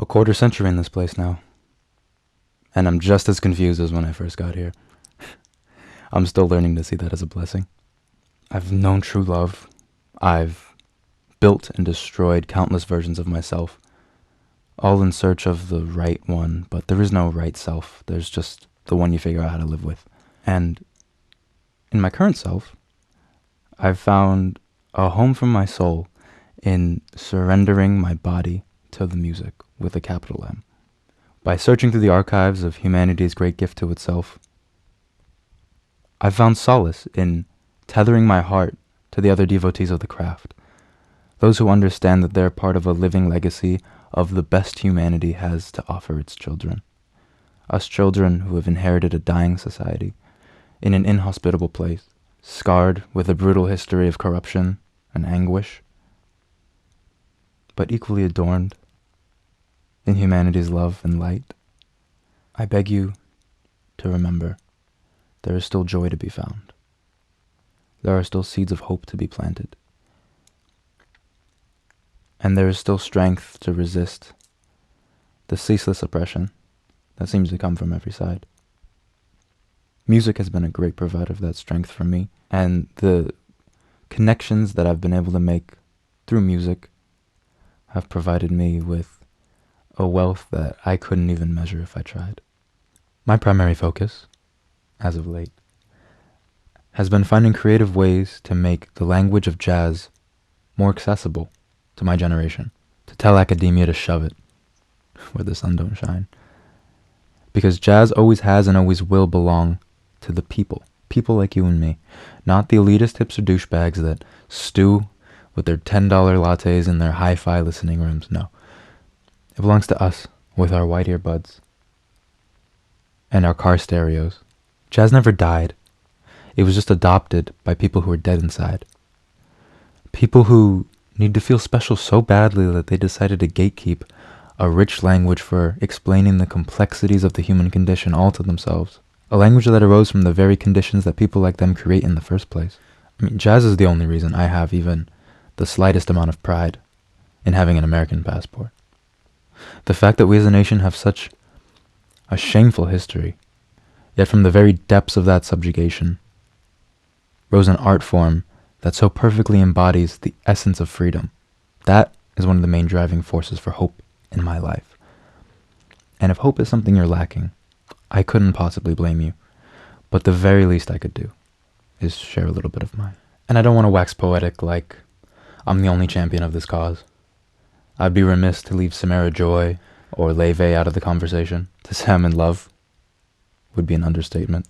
A quarter century in this place now, and I'm just as confused as when I first got here. I'm still learning to see that as a blessing. I've known true love. I've built and destroyed countless versions of myself, all in search of the right one, but there is no right self. There's just the one you figure out how to live with. And in my current self, I've found a home for my soul in surrendering my body to the music with a capital M. By searching through the archives of humanity's great gift to itself, I've found solace in tethering my heart to the other devotees of the craft, those who understand that they're part of a living legacy of the best humanity has to offer its children. Us children who have inherited a dying society in an inhospitable place, scarred with a brutal history of corruption and anguish, but equally adorned in humanity's love and light. I beg you to remember there is still joy to be found. There are still seeds of hope to be planted. And there is still strength to resist the ceaseless oppression that seems to come from every side. Music has been a great provider of that strength for me, and the connections that I've been able to make through music have provided me with a wealth that I couldn't even measure if I tried. My primary focus, as of late, has been finding creative ways to make the language of jazz more accessible to my generation, to tell academia to shove it where the sun don't shine. Because jazz always has and always will belong to the people like you and me, not the elitist hipster douchebags that stew with their $10 lattes in their hi-fi listening rooms. No. It belongs to us, with our white earbuds and our car stereos. Jazz never died. It was just adopted by people who are dead inside. People who need to feel special so badly that they decided to gatekeep a rich language for explaining the complexities of the human condition all to themselves. A language that arose from the very conditions that people like them create in the first place. I mean, jazz is the only reason I have even the slightest amount of pride in having an American passport. The fact that we as a nation have such a shameful history, yet from the very depths of that subjugation rose an art form that so perfectly embodies the essence of freedom. That is one of the main driving forces for hope in my life. And if hope is something you're lacking, I couldn't possibly blame you. But the very least I could do is share a little bit of mine. And I don't want to wax poetic like I'm the only champion of this cause. I'd be remiss to leave Samara Joy or Leve out of the conversation. To say I'm in love would be an understatement.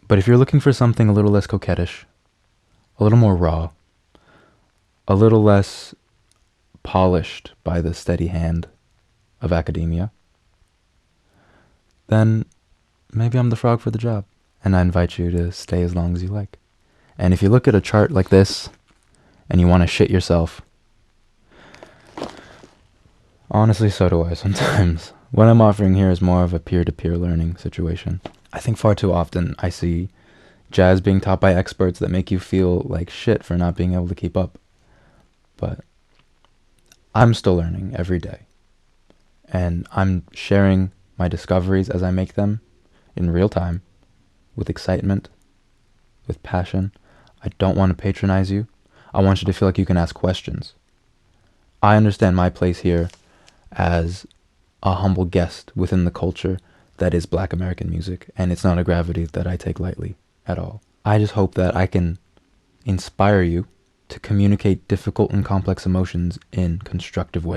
But if you're looking for something a little less coquettish, a little more raw, a little less polished by the steady hand of academia, then maybe I'm the frog for the job. And I invite you to stay as long as you like. And if you look at a chart like this and you want to shit yourself, honestly, so do I sometimes. What I'm offering here is more of a peer-to-peer learning situation. I think far too often I see jazz being taught by experts that make you feel like shit for not being able to keep up. But I'm still learning every day. And I'm sharing my discoveries as I make them in real time, with excitement, with passion. I don't want to patronize you. I want you to feel like you can ask questions. I understand my place here as a humble guest within the culture that is Black American music, and it's not a gravity that I take lightly at all. I just hope that I can inspire you to communicate difficult and complex emotions in constructive ways.